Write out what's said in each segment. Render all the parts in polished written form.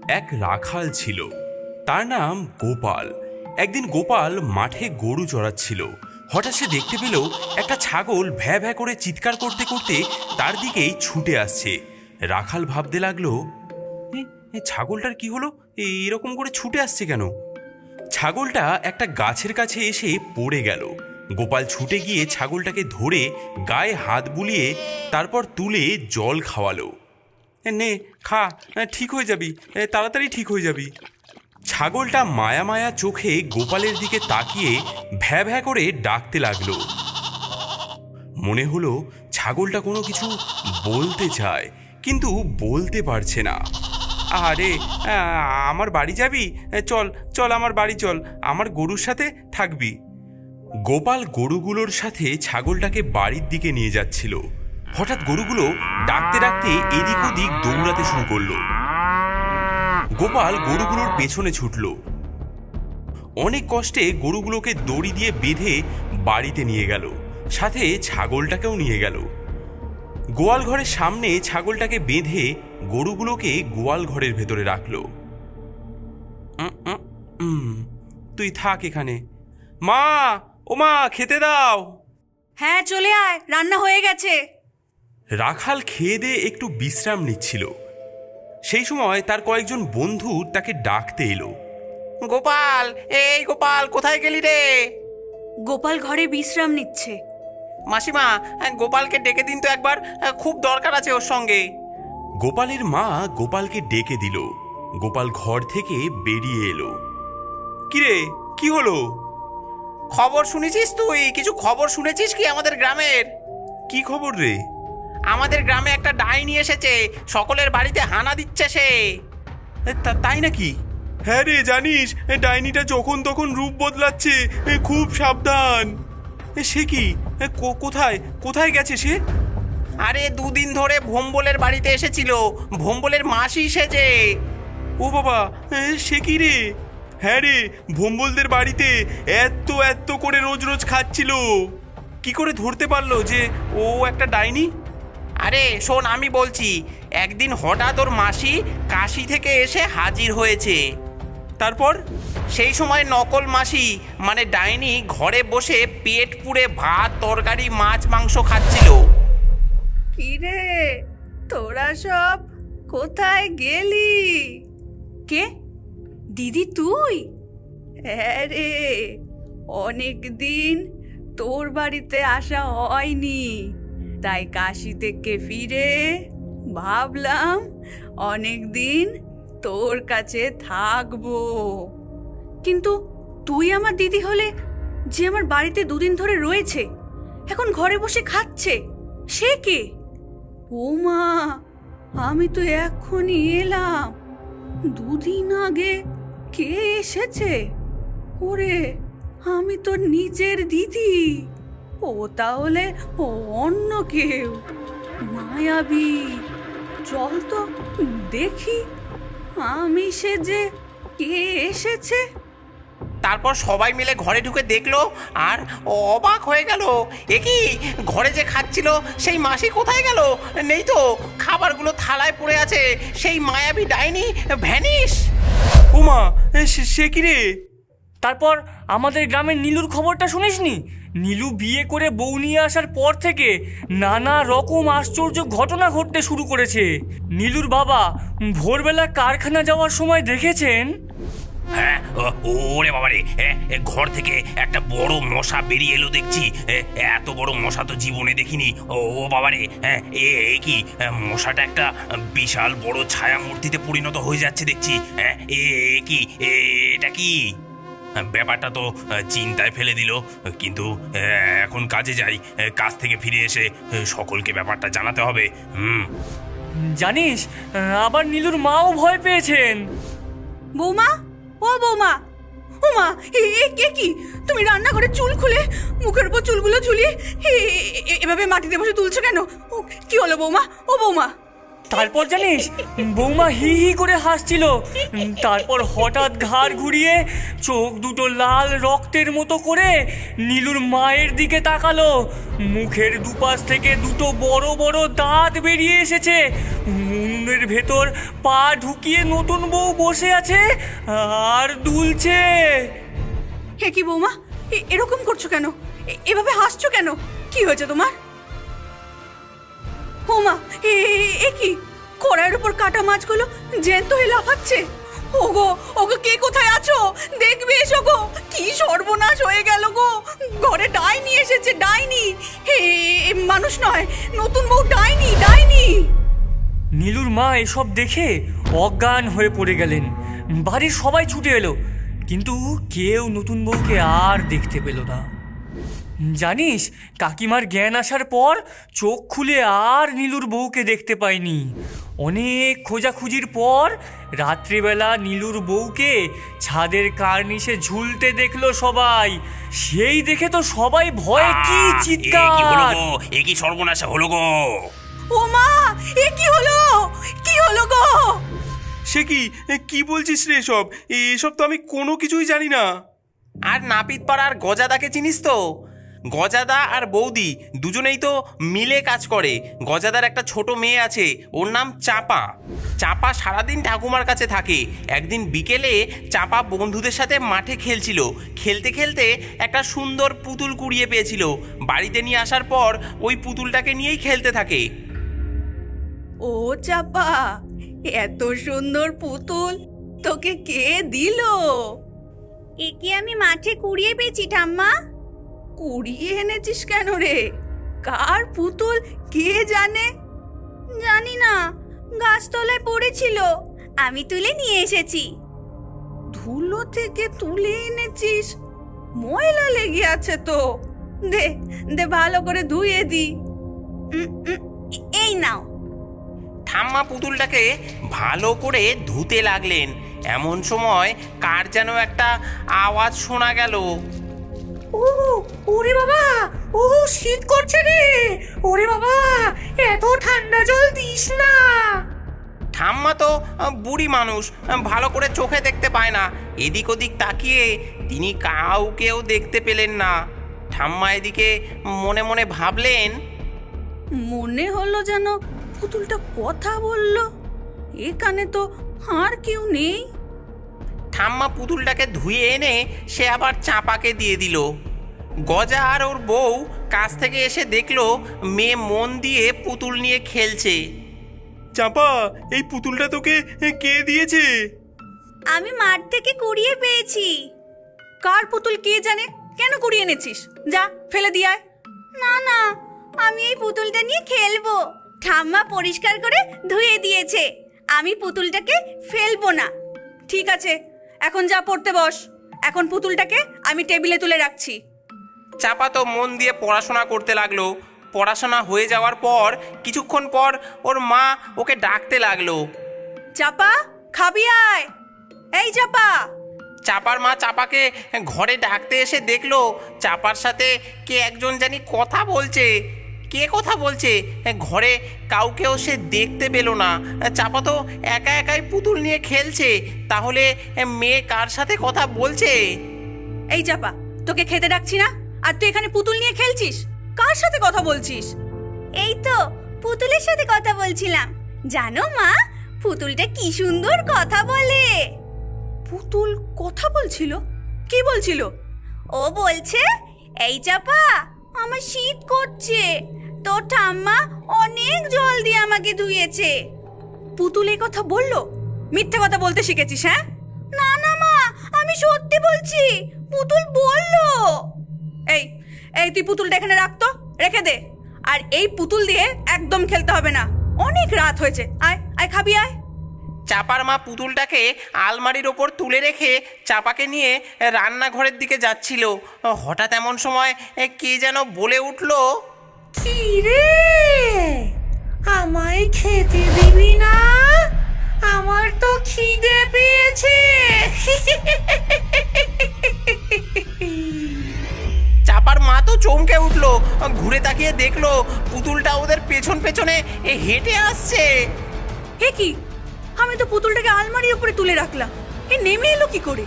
এক রাখাল ছিল, তার নাম গোপাল। একদিন গোপাল মাঠে গরু চড়াচ্ছিল। হঠাৎ সে দেখতে পেল একটা ছাগল ভ্যা ভ্যা করে চিৎকার করতে করতে তার দিকেই ছুটে আসছে। রাখাল ভাবতে লাগলো, ছাগলটার কি হলো, এরকম করে ছুটে আসছে কেন? ছাগলটা একটা গাছের কাছে এসে পড়ে গেল। গোপাল ছুটে গিয়ে ছাগলটাকে ধরে গায়ে হাত বুলিয়ে তারপর তুলে জল খাওয়ালো। নে খা, ঠিক হয়ে যাবি, তাড়াতাড়ি ঠিক হয়ে যাবি। ছাগলটা মায়া মায়া চোখে গোপালের দিকে তাকিয়ে ভ্যা ভ্যা করে ডাকতে লাগলো। মনে হলো ছাগলটা কোনো কিছু বলতে চায়, কিন্তু বলতে পারছে না। আরে আমার বাড়ি যাবি? চল চল আমার বাড়ি চল, আমার গরুর সাথে থাকবি। গোপাল গরুগুলোর সাথে ছাগলটাকে বাড়ির দিকে নিয়ে যাচ্ছিল। হঠাৎ গরুগুলো ডাকতে ডাকতে এদিক ওদিক দৌড়াতে শুরু করলো। গোপাল গরুগুলোর পেছনে ছুটল। অনেক কষ্টে গরুগুলোকে দড়ি দিয়ে বেঁধে বাড়িতে নিয়ে গেল, সাথে ছাগলটাকেও নিয়ে গেল। গোয়াল ঘরের সামনে ছাগলটাকে বেঁধে গরুগুলোকে গোয়াল ঘরের ভেতরে রাখলো। তুই থাক এখানে। মা, ও মা, খেতে দাও। হ্যাঁ চলে আয়, রান্না হয়ে গেছে। রাখাল খেয়ে দিয়ে একটু বিশ্রাম নিচ্ছিল। সেই সময় তার কয়েকজন বন্ধু তাকে ডাকতে এলো। গোপাল, এই গোপাল, কোথায় গেলি রে? গোপাল ঘরে বিশ্রাম নিচ্ছে। মাসিমা, গোপালকে ডেকে দিন তো একবার, খুব দরকার আছে ওর সঙ্গে। গোপালের মা গোপালকে ডেকে দিল। গোপাল ঘর থেকে বেরিয়ে এলো। কিরে, কি হলো? খবর শুনেছিস তুই? কিছু খবর শুনেছিস কি আমাদের গ্রামের? কি খবর রে? আমাদের গ্রামে একটা ডাইনি এসেছে, সকলের বাড়িতে হানা দিচ্ছে সে। তাই নাকি? হ্যাঁ রে, জানিস ডাইনিটা যখন তখন রূপ বদলাচ্ছে, খুব সাবধান। সে কি? কোথায় কোথায় গেছে সে? আরে দুদিন ধরে ভোম্বলের বাড়িতে এসেছিল, ভোম্বলের মাসি সেজে। ও বাবা, সে কি রে? হ্যাঁ রে, ভোম্বলদের বাড়িতে এত এত করে রোজ রোজ খাচ্ছিল। কি করে ধরতে পারলো যে ও একটা ডাইনি? আরে শোন, আমি বলছি, একদিন হঠাৎ ওর মাসি কাশি থেকে এসে হাজির হয়েছে। তারপর সেই সময় নকল মাসি মানে ডাইনি ঘরে বসে পেট পুড়ে ভাত, তরকারি, মাছ, মাংস খাচ্ছিল। কি রে, তোরা সব কোথায় গেলি? কে? দিদি তুই? হ্যাঁ রে, অনেক দিন তোর বাড়িতে আসা হয়নি, তাই কাশি থেকে ফিরে ভাবলাম অনেক দিন তোর কাছে থাকবো। কিন্তু তুই আমার দিদি হলে, যে আমার বাড়িতে দুদিন ধরে রয়েছে, এখন ঘরে বসে খাচ্ছে, সে কে? ও মা, আমি তো এখনই এলাম, দুদিন আগে কে এসেছে? ওরে, আমি তো নিজের দিদি। ও তাহলে অন্য কেউ, মায়াবী। চল তো দেখি আমি সেজে কে এসেছে। তারপর সবাই মিলে ঘরে ঢুকে দেখলো আর অবাক হয়ে গেল। এ কি, ঘরে যে খাচ্ছিল সেই মাসি কোথায় গেল? নেই তো, খাবারগুলো থালায় পড়ে আছে। সেই মায়াবী ডাইনি ভ্যানিশ। ওমা, সে কি রে? তারপর আমাদের গ্রামের নীলুর খবরটা শুনিসনি? নীলু বিয়ে করে বউ নিয়ে আসার পর থেকে নানা রকম আশ্চর্য ঘটনা ঘটতে শুরু করেছে। নীলুর বাবা ভোরবেলা কারখানা যাওয়ার সময় দেখেছেন। হ্যাঁ, ওরে বাবারে, ঘর থেকে একটা বড় মশা বেরিয়ে এলো দেখছি। এত বড় মশা তো জীবনে দেখিনি। ও বাবারে, এ কি, মশাটা একটা বিশাল বড় ছায়া মূর্তিতে পরিণত হয়ে যাচ্ছে দেখছি। এ কি, এটা কি? ব্যাপারটা তো চিন্তায় ফেলে দিল, কিন্তু এখন কাজে যাই, কাজ থেকে ফিরে এসে সকলকে ব্যাপারটা জানাতে হবে। জানিস, আবার নীলুর মাও ভয় পেয়েছেন। বৌমা, ও বৌমা, ও মা, কে কি? তুমি রান্নাঘরে চুল খুলে মুখের উপর চুলগুলো ঝুলিয়ে এভাবে মাটিতে বসে তুলছো কেন? কি হলো বৌমা, ও বৌমা? তারপর জানিস, বৌমা হি হি করে হাসছিল। তারপর হঠাৎ ঘাড় ঘুরিয়ে চোখ দুটো লাল রক্তের মতো করে নীলুর মায়ের দিকে তাকালো। মুখের দুপাশ থেকে দুটো বড় বড় দাঁত বেরিয়ে এসেছে। উনুনের ভেতর পা ঢুকিয়ে নতুন বউ বসে আছে আর দুলছে। হে কি বৌমা, এরকম করছো কেন? এভাবে হাসছো কেন? কি হয়েছে তোমার? হোমা, এ কি? কড়াইয়ের উপর কাটা মাছগুলো জ্যান্ত হয়ে লাফাচ্ছে। ওগো ওগো, কে কোথায় আছো? দেখবে এসো গো, কি সর্বনাশ হয়ে গেল গো। ঘরে ডাইনি এসেছে, ডাইনি। হে, মানুষ নয়, নতুন বউ ডাইনি, ডাইনি। নীলুর মা এসব দেখে অজ্ঞান হয়ে পড়ে গেলেন। বাড়ির সবাই ছুটে এলো, কিন্তু কেউ নতুন বউকে আর দেখতে পেল না। জানিস, কাকিমার জ্ঞান আসার পর চোখ খুলে আর নীলুর বউকে দেখতে পায়নি। অনেক খোঁজাখুঁজির পর রাত্রিবেলা নীলুর বউকে ছাদের কার্নিশে ঝুলতে দেখলো সবাই। সেই দেখে তো সবাই ভয়ে কি চিৎকার! এ কি সর্বনাশা হলো গো! ও মা, এ কি হলো? কি হলো গো? সে কি? কি বলছিস রে এসব? এসব তো আমি কোনো কিছুই জানি না। আর নাপিত পাড়ার গজাদাকে চিনিস তো? গজাদা আর বৌদি দুজনেই তো মিলে কাজ করে। গজাদার একটা ছোট মেয়ে আছে, ওর নাম চাপা। চাপা সারাদিন ঠাকুমার কাছে থাকে। একদিন বিকেলে চাপা বন্ধুদের সাথে মাঠে খেলছিল। খেলতে খেলতে একটা সুন্দর পুতুল কুড়িয়ে পেয়েছিল। বাড়িতে নিয়ে আসার পর ওই পুতুলটাকে নিয়েই খেলতে থাকে। ও চাপা, এত সুন্দর পুতুল তোকে কে দিল? একে আমি মাঠে কুড়িয়ে পেয়েছি ঠাম্মা। কুড়িয়ে এনেছিস কেন রে? কার পুতুল কে জানে? জানি না, গাছতলায় পড়েছিল, আমি তুলে নিয়ে এসেছি। ধুলো থেকে তুলে এনেছিস? ময়লা লেগে আছে তো, দে দে ভালো করে ধুয়ে দি। এই নাও। ঠাম্মা পুতুলটাকে ভালো করে ধুতে লাগলেন। এমন সময় কার যেন একটা আওয়াজ শোনা গেল। ওরে বাবা, ও শীত করছে রে। ওরে বাবা, এত ঠান্ডা জল দিস না। ঠাম্মা তো বুড়ি মানুষ, ভালো করে চোখে দেখতে পায় না। এদিক ওদিক তাকিয়ে তিনি কাউকেও দেখতে পেলেন না। ঠাম্মা এদিকে মনে মনে ভাবলেন, মনে হলো যেন পুতুলটা কথা বলল। এখানে তো আর কেউ নেই। ঠাম্মা পুতুলটাকে ধুয়ে এনে সে আবার চাপাকে দিয়ে দিল। গজা আর ওর বউ কাছ থেকে এসে দেখলো মেয়ে মন দিয়ে পুতুল নিয়ে খেলছে। চাপা, এই পুতুলটা তোকে কে দিয়েছে? আমি মাঠ থেকে কুড়িয়ে পেয়েছি। কার পুতুল কে জানে? কেন কুড়িয়ে এনেছিস? যা ফেলে দিয়ে আয়। না না, আমি এই পুতুলটা নিয়ে খেলবো। ঠাম্মা পরিষ্কার করে ধুয়ে দিয়েছে, আমি পুতুলটাকে ফেলবো না। ঠিক আছে, এখন যা পড়তে বস। এখন পুতুলটাকে আমি টেবিলে তুলে রাখছি। চাপা তো মন দিয়ে পড়াশোনা করতে লাগলো। পড়াশোনা হয়ে যাওয়ার পর কিছুক্ষণ পর ওর মা ওকে ডাকতে লাগলো। চাপা, খাবি আয়। এই চাপা। চাপার মা চাপাকে ঘরে ডাকতে এসে দেখলো চাপার সাথে কে একজন জানি কথা বলছে। কে কথা বলছে? ঘরে কাউকেও সে দেখতে পেল না। চাপা তো একা একাই পুতুল নিয়ে খেলছে। তাহলে মেয়ে কার সাথে কথা বলছে? এই চাপা, তোকে খেতে ডাকছি না, আর তুই এখানে পুতুল নিয়ে খেলছিস? কার সাথে কথা বলছিস? এই তো পুতুলের সাথে কথা বলছিলাম। জানো মা, পুতুলটা কি সুন্দর কথা বলে। পুতুল কথা বলছিল? কি বলছিল? ও বলছে, এই চাপা, আমার শীত করছে, তোর ঠাম্মা অনেক জল দিয়ে আমাকে ধুয়েছে। পুতুল এই কথা বললো? মিথ্যে কথা বলতে শিখেছিস? হ্যাঁ? না না মা, আমি সত্যি বলছি, পুতুল বললো। এই এই তুই পুতুলটা এখানে রাখতো, রেখে দে। আর এই পুতুল দিয়ে একদম খেলতে হবে না, অনেক রাত হয়েছে। আয় আয়, খাবি আয়। চাপার মা পুতুলটাকে আলমারির ওপর তুলে রেখে চাপাকে নিয়ে রান্নাঘরের দিকে যাচ্ছিল। হঠাৎ এমন সময় কে যেন বলে উঠল, কি রে, আমায় খেতে দিবি না? আমার তো খিদে পেয়েছে। চাপার মা তো চমকে উঠলো। ঘুরে তাকিয়ে দেখলো পুতুলটা ওদের পেছন পেছনে হেঁটে আসছে। হে কি, আমি তো পুতুলটাকে আলমারির উপরে তুলে রাখলাম, এ নেমে এলো কি করে?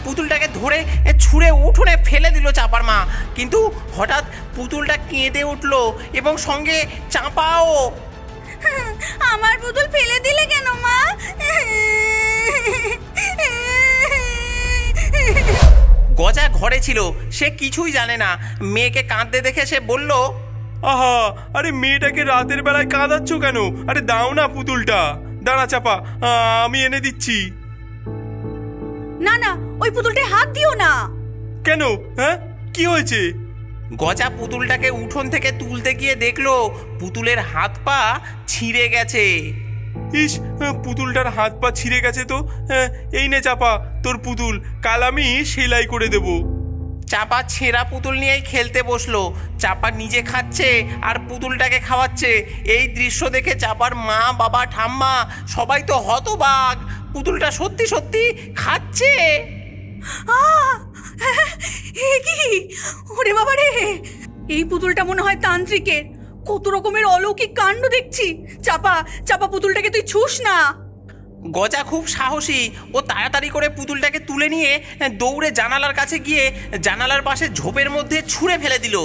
পুতুলটাকে ধরে ছুঁড়ে উঠোনে ফেলে দিল চাপার মা। কিন্তু হঠাৎ পুতুলটা কেঁদে উঠলো এবং সঙ্গে চাপাও। আমার পুতুল ফেলে দিলে কেন মা? গজা ঘরে ছিল, সে কিছুই জানে না। মেয়েকে কাঁদতে দেখে সে বলল, আহা, আরে মেয়েটাকে রাতের বেলায় কাঁদাচ্ছ কেন? আরে দাও না পুতুলটা। দাঁড়া চাপা, আমি এনে দিচ্ছি। না না, ওই পুতুলটায় হাত দিও না। কেন? হ্যাঁ, কি হয়েছে? গজা পুতুলটাকে উঠোন থেকে তুলতে গিয়ে দেখলো পুতুলের হাত পা ছিঁড়ে গেছে। ইস, পুতুলটার হাত পা ছিঁড়ে গেছে তো। এই নে চাপা তোর পুতুল, কাল আমি সেলাই করে দেব। চাপা ছেঁড়া পুতুল নিয়েই খেলতে বসলো। চাপা নিজে খাচ্ছে আর পুতুলটাকে খাওয়াচ্ছে। এই দৃশ্য দেখে চাপার মা, বাবা, ঠাম্মা সবাই তো হতবাক। পুতুলটা সত্যি সত্যি খাচ্ছে। এ কি? ওরে বাবা রে, এই পুতুলটা মনে হয় তান্ত্রিকের। কত রকমের অলৌকিক কাণ্ড দেখছি। চাপা চাপা, পুতুলটাকে তুই ছুস না। গজা খুব সাহসী, ও তাড়াতাড়ি করে পুতুলটাকে তুলে নিয়ে দৌড়ে জানালার কাছে গিয়ে জানালার পাশে ঝোপের মধ্যে ছুঁড়ে ফেলে দিল।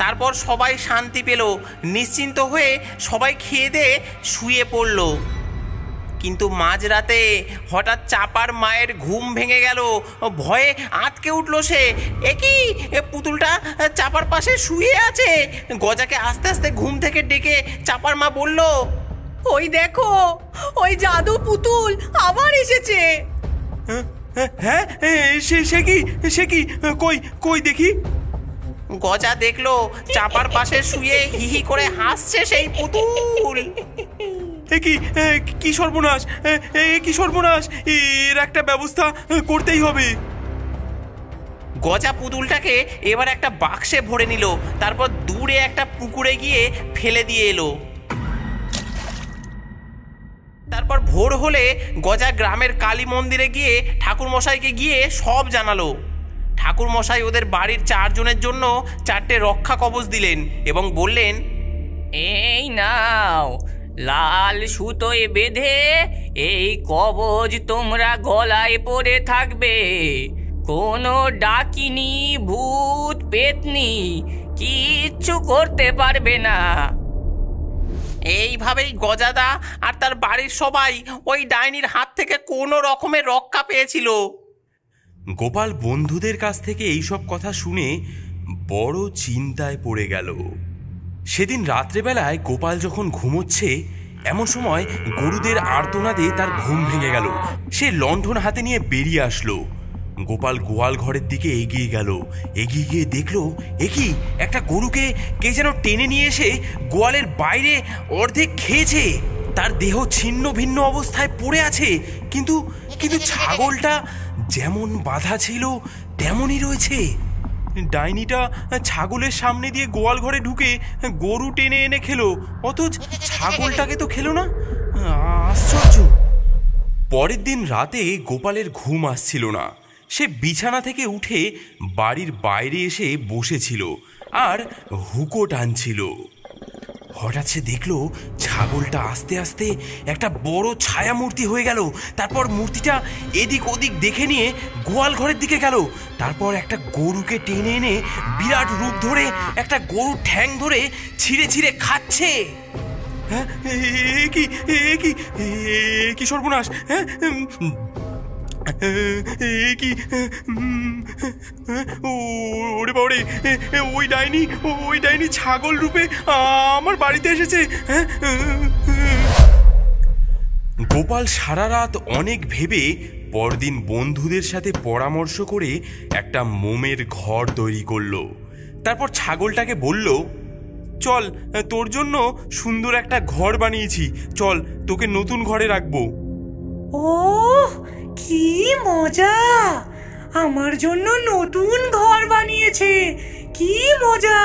তারপর সবাই শান্তি পেল। নিশ্চিন্ত হয়ে সবাই খেয়ে দিয়ে শুয়ে পড়ল। কিন্তু মাঝরাতে হঠাৎ চাপার মায়ের ঘুম ভেঙে গেল। ভয়ে আঁতকে উঠল সে। একই পুতুলটা চাপার পাশে শুয়ে আছে। গজাকে আস্তে আস্তে ঘুম থেকে ডেকে চাপার মা বলল, ওই দেখো, ওই জাদু পুতুল আবার এসেছে। হ্যাঁ, সে কি কই কই দেখি। গজা দেখলো চাপার পাশে শুয়ে হিহি করে হাসছে সেই পুতুল। কি সর্বনাশ, কি সর্বনাশ! এর একটা ব্যবস্থা করতেই হবে। গজা পুতুলটাকে এবার একটা বাক্সে ভরে নিল। তারপর দূরে একটা পুকুরে গিয়ে ফেলে দিয়ে এলো। তারপর ভোর হলে গজা গ্রামের কালী মন্দিরে গিয়ে ঠাকুরমশাইকে গিয়ে সব জানালো। ঠাকুরমশাই ওদের বাড়ির 4 জনের জন্য 4টে রক্ষা কবচ দিলেন এবং বললেন, এই নাও, লাল সুতোয় বেঁধে এই কবজ তোমরা গলায় পরে থাকবে। কোনো ডাকিনি, ভূত, পেতনি কিচ্ছু করতে পারবে না। এইভাবেই গজাদা আর তার বাড়ির সবাই ওই ডাইনির হাত থেকে কোনো রকমের রক্ষা পেয়েছিল। গোপাল বন্ধুদের কাছ থেকে এইসব কথা শুনে বড় চিন্তায় পড়ে গেল। সেদিন রাত্রেবেলায় গোপাল যখন ঘুমোচ্ছে, এমন সময় গরুদের আর্তনাদে তার ঘুম ভেঙে গেল। সে লণ্ঠন হাতে নিয়ে বেরিয়ে আসলো। গোপাল গোয়াল ঘরের দিকে এগিয়ে গেল। এগিয়ে গিয়ে দেখলো, একই একটা গরুকে কে যেন টেনে নিয়ে এসে গোয়ালের বাইরে অর্ধেক খেয়েছে। তার দেহ ছিন্ন ভিন্ন অবস্থায় পড়ে আছে, কিন্তু ছাগলটা যেমন বাঁধা ছিল তেমনই রয়েছে। ডাইনিটা ছাগলের সামনে দিয়ে গোয়াল ঘরে ঢুকে গরু টেনে এনে খেলো, অথচ ছাগলটাকে তো খেলো না। আশ্চর্য! পরের দিন রাতে গোপালের ঘুম আসছিল না। সে বিছানা থেকে উঠে বাড়ির বাইরে এসে বসেছিল আর হুকো টানছিল। হঠাৎ সে দেখলো ছাগলটা আস্তে আস্তে একটা বড় ছায়ামূর্তি হয়ে গেল। তারপর মূর্তিটা এদিক ওদিক দেখে নিয়ে গোয়াল ঘরের দিকে গেল। তারপর একটা গরুকে টেনে এনে বিরাট রূপ ধরে একটা গরুর ঠ্যাং ধরে ছিঁড়ে ছিঁড়ে খাচ্ছে। হ্যাঁ, কি সর্বনাশ! হ্যাঁ, ওরে বাবারে, ওই ডাইনি ছাগল রূপে আমার বাড়িতে এসেছে। গোপাল সারা রাত অনেক ভেবে পরদিন বন্ধুদের সাথে পরামর্শ করে একটা মোমের ঘর তৈরি করলো। তারপর ছাগলটাকে বলল, চল, তোর জন্য সুন্দর একটা ঘর বানিয়েছি, চল তোকে নতুন ঘরে রাখবো। ওহ, কি মজা! আমার জন্য নতুন ঘর বানিয়েছে, কি মজা!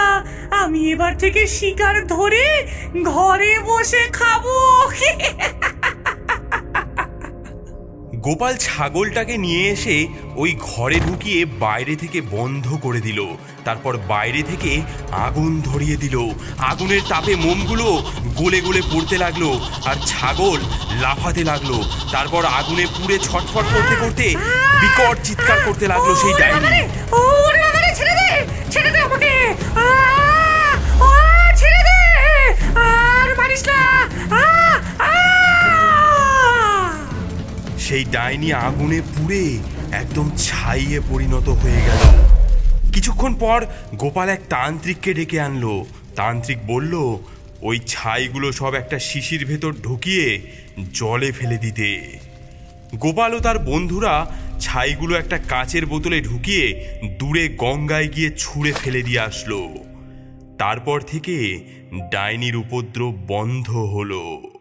আমি এবার থেকে শিকার ধরে ঘরে বসে খাবো। গোপাল ছাগলটাকে নিয়ে এসে ওই ঘরে ঢুকিয়ে বাইরে থেকে বন্ধ করে দিল। তারপর বাইরে থেকে আগুন ধরিয়ে দিল। আগুনের তাপে মোমগুলো গলে গলে পড়তে লাগলো আর ছাগল লাফাতে লাগলো। তারপর আগুনে পুড়ে ছটফট করতে করতে বিকট চিৎকার করতে লাগলো সেই ডাইনি। ছেড়ে দে আমাকে, ছেড়ে দে, আর মারিস না! আহ! আহ! সেই ডাইনি আগুনে পুড়ে একদম ছাইয়ে পরিণত হয়ে গেল। কিছুক্ষণ পর গোপাল এক তান্ত্রিককে ডেকে আনলো। তান্ত্রিক বলল ওই ছাইগুলো সব একটা শিশির ভেতর ঢুকিয়ে জলে ফেলে দিতে। গোপাল ও তার বন্ধুরা ছাইগুলো একটা কাচের বোতলে ঢুকিয়ে দূরে গঙ্গায় গিয়ে ছুঁড়ে ফেলে দিয়ে আসলো। তারপর থেকে ডাইনির উপদ্রব বন্ধ হলো।